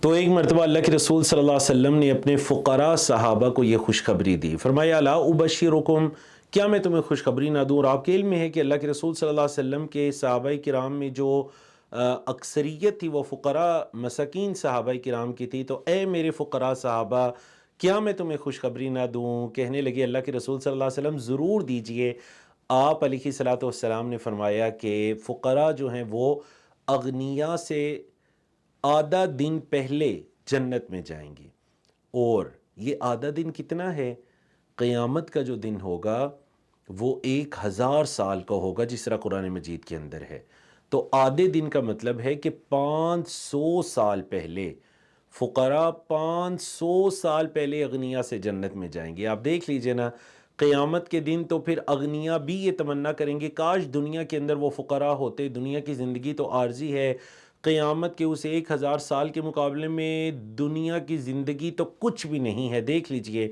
تو ایک مرتبہ اللہ کے رسول صلی اللہ علیہ وسلم نے اپنے فقراء صحابہ کو یہ خوشخبری دی، فرمایا الا ابشرکم، کیا میں تمہیں خوشخبری نہ دوں؟ اور آپ کے علم میں ہے کہ اللہ کے رسول صلی اللہ علیہ وسلم کے صحابہ کرام میں جو اکثریت تھی وہ فقراء مساکین صحابہ کرام کی تھی۔ تو اے میرے فقراء صحابہ، کیا میں تمہیں خوشخبری نہ دوں؟ کہنے لگے اللہ کے رسول صلی اللہ علیہ وسلم ضرور دیجئے۔ آپ علیہ الصلوۃ والسلام نے فرمایا کہ فقراء جو ہیں وہ اغنیاء سے آدھا دن پہلے جنت میں جائیں گے۔ اور یہ آدھا دن کتنا ہے؟ قیامت کا جو دن ہوگا وہ 1000 سال کا ہوگا، جس طرح قرآن مجید کے اندر ہے۔ تو آدھے دن کا مطلب ہے کہ 500 سال پہلے فقراء 500 سال پہلے اغنیاء سے جنت میں جائیں گے۔ آپ دیکھ لیجئے نا، قیامت کے دن تو پھر اغنیاء بھی یہ تمنا کریں گے کاش دنیا کے اندر وہ فقراء ہوتے۔ دنیا کی زندگی تو عارضی ہے، قیامت کے اس 1000 سال کے مقابلے میں دنیا کی زندگی تو کچھ بھی نہیں ہے۔ دیکھ لیجئے،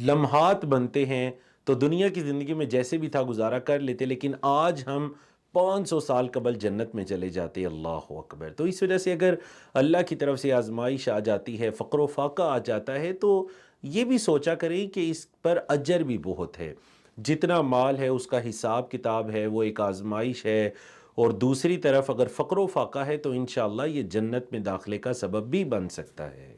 لمحات بنتے ہیں تو دنیا کی زندگی میں جیسے بھی تھا گزارا کر لیتے، لیکن آج ہم 500 سال قبل جنت میں چلے جاتے۔ اللہ اکبر! تو اس وجہ سے اگر اللہ کی طرف سے آزمائش آ جاتی ہے، فقر و فاقہ آ جاتا ہے، تو یہ بھی سوچا کریں کہ اس پر اجر بھی بہت ہے۔ جتنا مال ہے اس کا حساب کتاب ہے، وہ ایک آزمائش ہے۔ اور دوسری طرف اگر فقر و فاقہ ہے تو انشاءاللہ یہ جنت میں داخلے کا سبب بھی بن سکتا ہے۔